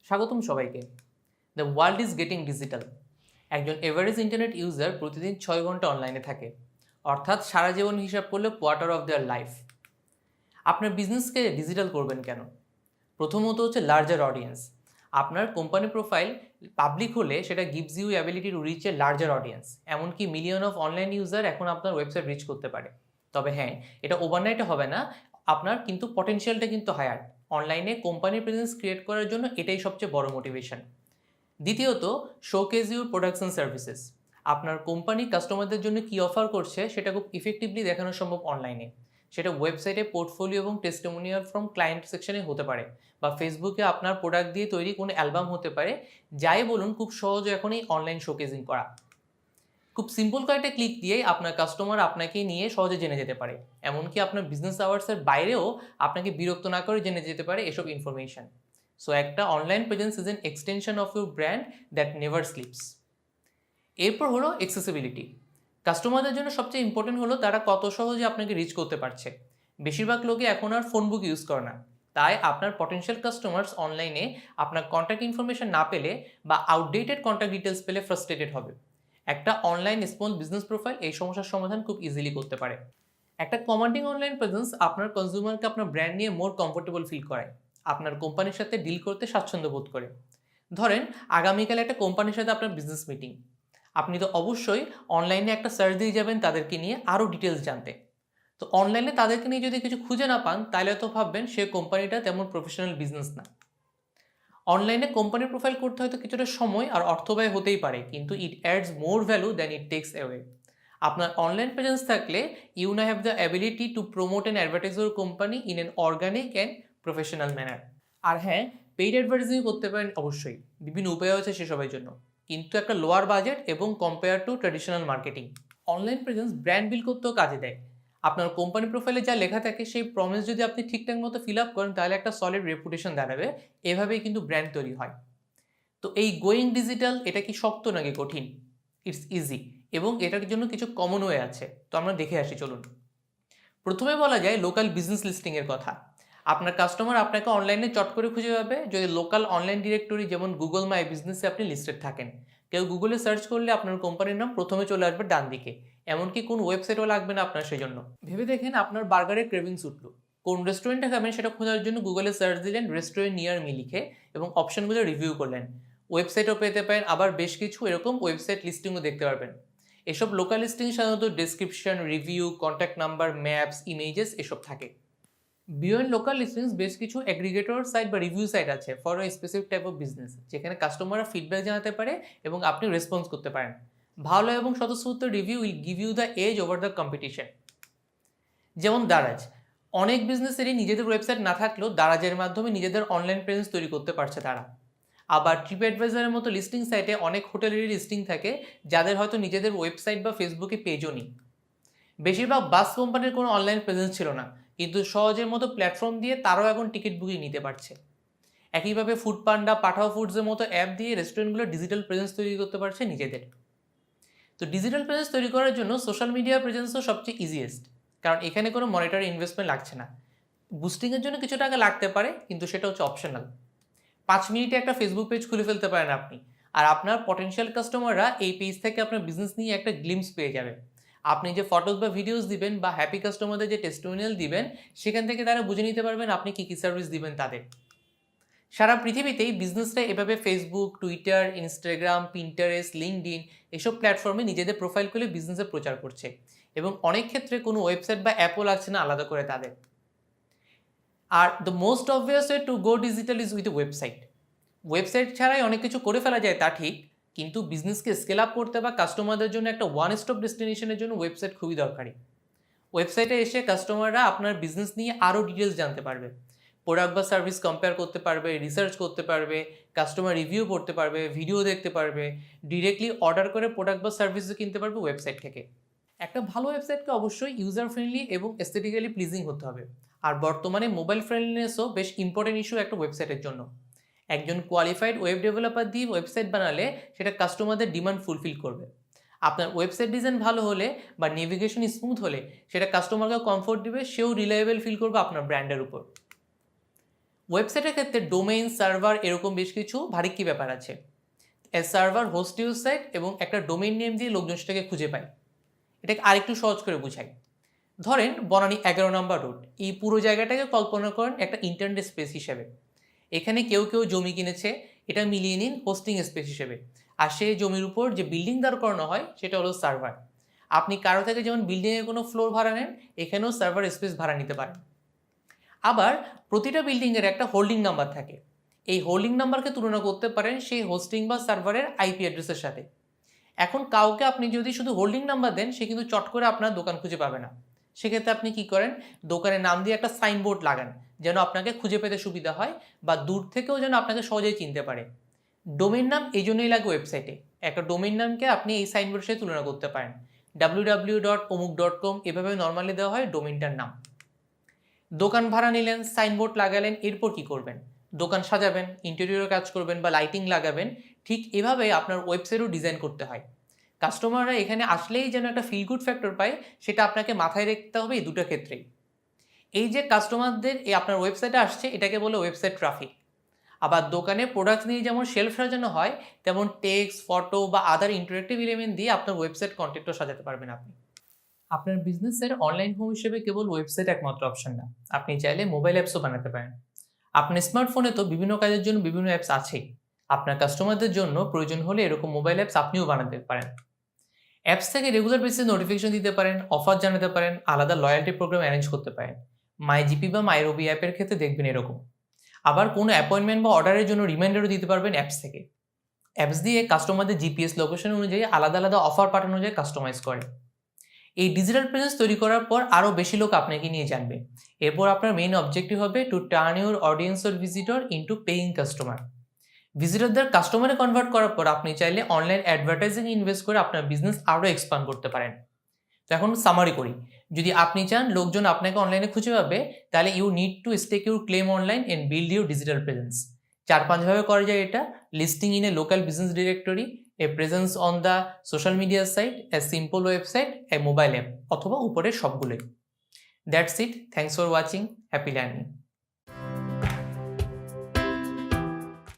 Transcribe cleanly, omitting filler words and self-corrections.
স্বাগতম সবাইকে। The world is getting digital. একজন এভারেজ ইন্টারনেট ইউজার প্রতিদিন 6 ঘন্টা অনলাইনে থাকে, অর্থাৎ সারা জীবন হিসাব করলে কোয়ার্টার অফ দেয়ার লাইফ। আপনার বিজনেসকে ডিজিটাল করবেন কেন? প্রথমত হচ্ছে লার্জার অডিয়েন্স। আপনার কোম্পানি প্রোফাইল পাবলিক হলে সেটা gives you ability to reach a larger audience. এমনকি মিলিয়ন অফ অনলাইন ইউজার এখন আপনার ওয়েবসাইট রিচ করতে পারে। তবে হ্যাঁ, এটা ওভারনাইটে হবে না, আপনার কিন্তু পটেনশিয়ালটা কিন্তু হায়ার। অনলাইনে কোম্পানির প্রেজেন্স ক্রিয়েট করার জন্য এটাই সবচেয়ে বড় মোটিভেশন। দ্বিতীয়ত, showcase your products and services. আপনার কোম্পানি কাস্টমারদের জন্য কী অফার করছে সেটা খুব ইফেক্টিভলি দেখানো সম্ভব অনলাইনে। সেটা ওয়েবসাইটে পোর্টফোলিও এবং টেস্টিমোনিয়াল ফ্রম ক্লায়েন্ট সেকশনে হতে পারে, বা ফেসবুকে আপনার প্রোডাক্ট দিয়ে তৈরি কোনো অ্যালবাম হতে পারে। যাই বলুন, খুব সহজ এখন এই অনলাইন শোকেজিং করা। খুব সিম্পল কয়েকটা ক্লিক দিয়েই আপনার কাস্টমার আপনাকে নিয়ে সহজে জেনে যেতে পারে। এমনকি আপনার বিজনেস আওয়ার্সের বাইরেও আপনাকে বিরক্ত না করে জেনে যেতে পারে এসব ইনফরমেশন। সো একটা online presence is an extension of your brand that never sleeps. এরপর হলো অ্যাক্সেসিবিলিটি। কাস্টমারদের জন্য সবচেয়ে ইম্পর্টেন্ট হলো তারা কত সহজে আপনাকে রিচ করতে পারছে। বেশিরভাগ লোকে এখন আর ফোন বুক ইউজ করে না, তাই আপনার পটেনশিয়াল কাস্টমার্স অনলাইনে আপনার কন্ট্যাক্ট ইনফরমেশন না পেলে বা আউটডেটেড কন্ট্যাক্ট ডিটেলস পেলে ফ্রাস্ট্রেটেড হবে। একটা অনলাইন স্মল বিজনেস প্রোফাইল এই সমস্যার সমাধান খুব ইজিলি করতে পারে। একটা কমান্ডিং অনলাইন প্রেজেন্স আপনার কনজিউমারকে আপনার ব্র্যান্ড নিয়ে মোর কমফোর্টেবল ফিল করায়, আপনার কোম্পানির সাথে ডিল করতে স্বাচ্ছন্দ্য বোধ করে। ধরেন আগামীকাল একটা কোম্পানির সাথে আপনার বিজনেস মিটিং, আপনি তো অবশ্যই অনলাইনে একটা সার্চ দিয়ে যাবেন তাদেরকে নিয়ে আরও ডিটেলস জানতে। তো অনলাইনে তাদেরকে নিয়ে যদি কিছু খুঁজে না পান, তাহলে তো ভাববেন সে কোম্পানিটা তেমন প্রফেশনাল বিজনেস না। অনলাইনে কোম্পানির প্রোফাইল করতে হয়তো কিছুটা সময় আর অর্থ ব্যয় হতেই পারে, কিন্তু it adds more value than it takes away. আপনার অনলাইন প্রেজেন্স থাকলে ইউ না have the ability to promote and advertise your company in an organic and professional manner. আর হ্যাঁ, পেইড অ্যাডভার্টাইজিং করতে পারেন অবশ্যই, বিভিন্ন উপায় আছে সেসবের জন্য, কিন্তু একটা লোয়ার বাজেট এবং compare to traditional marketing. Online presence brand build করতেও কাজে দেয়। আপনার কোম্পানি প্রোফাইলে যা লেখা থাকে সেই প্রমিস যদি আপনি ঠিকঠাক মতো ফিল আপ করেন, তাহলে একটা সলিড রেপুটেশন দাঁড়াবে। এভাবেই কিন্তু ব্র্যান্ড তৈরি হয়। তো এই গোয়িং ডিজিটাল, এটা কি শক্ত নাকি কঠিন? ইটস ইজি, এবং এটার জন্য কিছু কমন ওয়ে আছে। তো আমরা দেখে আসি, চলুন। প্রথমে বলা যায় লোকাল বিজনেস লিস্টিংয়ের কথা। আপনার কাস্টমার আপনাকে অনলাইনে চট করে খুঁজে পাবে যদি লোকাল অনলাইন ডিরেক্টরি যেমন গুগল মাই বিজনেসে আপনি লিস্টেড থাকেন। কেউ গুগলে সার্চ করলে আপনার কোম্পানির নাম প্রথমে চলে আসবে ডান দিকে, এমনকি কোন ওয়েবসাইটও লাগবে না আপনার সেজন্য। ভেবে দেখেন আপনার বার্গারের ক্রেভিংস উঠলো, কোন রেস্টুরেন্টে খাবেন সেটা খোঁজার জন্য গুগলে সার্চ দিলেন রেস্টুরেন্ট নিয়ার মি লিখে এবং অপশনগুলো রিভিউ করলেন। ওয়েবসাইটও পেতে পারেন, আবার বেশ কিছু এরকম ওয়েবসাইট লিস্টিংও দেখতে পারবেন। এসব লোকাল লিস্টিং সাধারণত description, review, contact number, maps, images এসব থাকে। বিয়ন্ড লোকাল লিস্টিংস বেশ কিছু অ্যাগ্রিগেটর সাইট বা রিভিউ সাইট আছে for a specific type of business, যেখানে কাস্টমাররা ফিডব্যাক জানাতে পারে এবং আপনি রেসপন্স করতে পারেন। ভালো এবং স্বতঃস্ফূর্ত review will give you the edge over the competition. যেমন দারাজ, অনেক বিজনেসেরই নিজেদের ওয়েবসাইট না থাকলেও দারাজের মাধ্যমে নিজেদের অনলাইন প্রেজেন্স তৈরি করতে পারছে তারা। আবার ট্রিপ অ্যাডভাইজারের মতো লিস্টিং সাইটে অনেক হোটেলেরই লিস্টিং থাকে যাদের হয়তো নিজেদের ওয়েবসাইট বা ফেসবুকে পেজও নেই। বেশিরভাগ বাস কোম্পানির কোনো অনলাইন প্রেজেন্স ছিল না, কিন্তু সহজের মতো প্ল্যাটফর্ম দিয়ে তারাও এখন টিকিট বুকিং নিতে পারছে। একইভাবে ফুড পান্ডা, পাঠাও ফুডসের মতো অ্যাপ দিয়ে রেস্টুরেন্টগুলো ডিজিটাল প্রেজেন্স তৈরি করতে পারছে নিজেদের। তো ডিজিটাল প্রেজেন্স তৈরি করার জন্য সোশ্যাল মিডিয়া প্রেজেন্সও সবচেয়ে ইজিয়েস্ট, কারণ এখানে কোনো মনিটরি ইনভেস্টমেন্ট লাগছে না। বুস্টিংয়ের জন্য কিছু টাকা লাগতে পারে, কিন্তু সেটা হচ্ছে অপশনাল। 5 মিনিটে একটা ফেসবুক পেজ খুলে ফেলতে পারেন আপনি, আর আপনার পটেনশিয়াল কাস্টমাররা এই পেজ থেকে আপনার বিজনেস নিয়ে একটা গ্লিমস পেয়ে যাবে। আপনি যে ফটোস বা ভিডিওস দিবেন বা হ্যাপি কাস্টমারদের যে টেস্টিমোনিয়াল দিবেন, সেখান থেকে তারা বুঝে নিতে পারবেন আপনি কী কী সার্ভিস দিবেন তাদের। সারা পৃথিবীতেই বিজনেসরা এভাবে Facebook, Twitter, Instagram, Pinterest, LinkedIn এসব প্ল্যাটফর্মে নিজেদের প্রোফাইল খুলে বিজনেসের প্রচার করছে, এবং অনেক ক্ষেত্রে কোনো ওয়েবসাইট বা অ্যাপও লাগছে না আলাদা করে তাদের। Are the most obvious way to go digital is with a website. Website ছাড়াই অনেক কিছু করে ফেলা যায় তা ঠিক, কিন্তু বিজনেসকে স্কেল আপ করতে বা কাস্টমারদের জন্য একটা ওয়ান স্টপ ডেস্টিনেশনের জন্য ওয়েবসাইট খুবই দরকারি। ওয়েবসাইটে এসে কাস্টমাররা আপনার বিজনেস নিয়ে আরও ডিটেলস জানতে পারবে, প্রোডাক্ট বা সার্ভিস কম্পেয়ার করতে পারবে, রিসার্চ করতে পারবে, কাস্টমার রিভিউ পড়তে পারবে, ভিডিও দেখতে পারবে, ডিরেক্টলি অর্ডার করে প্রোডাক্ট বা সার্ভিসও কিনতে পারবে ওয়েবসাইট থেকে। একটা ভালো ওয়েবসাইটকে অবশ্যই ইউজার ফ্রেন্ডলি এবং এস্থেটিক্যালি প্লিজিং হতে হবে, আর বর্তমানে মোবাইল ফ্রেন্ডলিনেসও বেশ ইম্পর্টেন্ট ইস্যু একটা ওয়েবসাইটের জন্য। একজন কোয়ালিফাইড ওয়েব ডেভেলপার দিয়ে ওয়েবসাইট বানালে সেটা কাস্টমারদের ডিমান্ড ফুলফিল করবে। আপনার ওয়েবসাইট ডিজাইন ভালো হলে বা নেভিগেশন স্মুথ হলে সেটা কাস্টমারকে কমফোর্ট দিবে, সেও রিলায়েবল ফিল করবে আপনার ব্র্যান্ডের উপর। ওয়েবসাইটের ক্ষেত্রে ডোমেইন, সার্ভার এরকম বেশ কিছু ভারী কি ব্যাপার আছে। এ সার্ভার হোস্ট ইউর সাইট এবং একটা ডোমেইন নেম দিয়ে লোকজন সেটাকে খুঁজে পায়। এটাকে আরেকটু সহজ করে বুঝাই। ধরেন বনানী 11 নম্বর রোড, এই পুরো জায়গাটাকে কল্পনা করেন একটা ইন্টারনেট স্পেস হিসেবে। এখানে কেউ কেউ জমি কিনেছে, এটা মিলিয়ে নিন হোস্টিং স্পেস হিসেবে। আর সেই জমির উপর যে বিল্ডিং দাঁড় করানো হয় সেটা হলো সার্ভার। আপনি কারো থেকে যেমন বিল্ডিংয়ের কোনো ফ্লোর ভাড়া নেন, এখানেও সার্ভার স্পেস ভাড়া নিতে পারেন। আবার প্রতিটা বিল্ডিংয়ের একটা হোল্ডিং নাম্বার থাকে। এই হোল্ডিং নাম্বারকে তুলনা করতে পারেন সেই হোস্টিং বা সার্ভারের আইপি অ্যাড্রেসের সাথে। এখন কাউকে আপনি যদি শুধু হোল্ডিং নাম্বার দেন, সে কিন্তু চট করে আপনার দোকান খুঁজে পাবে না। সেক্ষেত্রে আপনি কি করেন, দোকানের নাম দিয়ে একটা সাইনবোর্ড লাগান, যেন আপনাকে খুঁজে পেতে সুবিধা হয় বা দূর থেকেও যেন আপনাকে সহজেই চিনতে পারে। ডোমেইন নাম এই জন্যই লাগে ওয়েবসাইটে। একটা ডোমেইন নামকে আপনি এই সাইনবোর্ডের সাথে তুলনা করতে পারেন। www.omuk.com এভাবে নর্মালি দেওয়া হয় ডোমেইনটার নাম। দোকান ভাড়া নিলেন, সাইনবোর্ড লাগালেন, এরপর কি করবেন? দোকান সাজাবেন, ইন্টেরিয়র কাজ করবেন বা লাইটিং লাগাবেন। ঠিক এভাবে আপনার ওয়েবসাইটও ডিজাইন করতে হয়। কাস্টমাররা এখানে আসলেই যেন একটা ফিল গুড ফ্যাক্টর পায়, সেটা আপনাকে মাথায় রাখতে হবে এই দুটো ক্ষেত্রেই। এই যে কাস্টমারদের এই আপনার ওয়েবসাইটে আসছে, এটাকে বলে ওয়েবসাইট ট্রাফিক। আবার দোকানে প্রোডাক্ট নিয়ে যেমন শেলফ সাজানো হয়, তেমন টেক্সট, ফটো বা আদার ইন্টারেক্টিভ এলিমেন্ট দিয়ে আপনার ওয়েবসাইট কন্টেন্টও সাজাতে পারবেন আপনি। আপনার বিজনেসের অনলাইন হোম হিসেবে কেবল ওয়েবসাইট একমাত্র অপশন না, আপনি চাইলে মোবাইল অ্যাপসও বানাতে পারেন। আপনার স্মার্টফোনে তো বিভিন্ন কাজের জন্য বিভিন্ন অ্যাপস আছেই। আপনার কাস্টমারদের জন্য প্রয়োজন হলে এরকম মোবাইল অ্যাপস আপনিও বানাতে পারেন। অ্যাপস থেকে রেগুলার বেসিসে নোটিফিকেশন দিতে পারেন, অফার জানাতে পারেন, আলাদা লয়্যালটি প্রোগ্রাম অ্যারেঞ্জ করতে পারেন। মাই জিপি বা মাই রবি অ্যাপের ক্ষেত্রে দেখবেন এরকম। আবার কোনো অ্যাপয়েন্টমেন্ট বা অর্ডারের জন্য রিমাইন্ডারও দিতে পারবেন অ্যাপস থেকে। অ্যাপস দিয়ে কাস্টমারদের জিপিএস লোকেশন অনুযায়ী আলাদা আলাদা অফার পাঠানো যায়, কাস্টমাইজ করে। এই ডিজিটাল প্রেজেন্স তৈরি করার পর আরও বেশি লোক আপনাকে নিয়ে জানবে। এরপর আপনার মেইন অবজেক্টিভ হবে to turn your audience or visitor into paying customer. ভিজিটরদের কাস্টমারে কনভার্ট করার পর আপনি চাইলে অনলাইন অ্যাডভার্টাইজিং ইনভেস্ট করে আপনার বিজনেস আরও এক্সপান্ড করতে পারেন। তো এখন সামারি করি, যদি আপনি চান লোকজন আপনাকে অনলাইনে খুঁজে পাবে, তাহলে you need to stake your claim online and build your digital presence. 4-5 ভাবে করা যায় এটা: listing in a local business directory, a presence on the social media site, a simple website, a mobile app, অথবা উপরের সবগুলোই। That's it, thanks for watching, happy learning.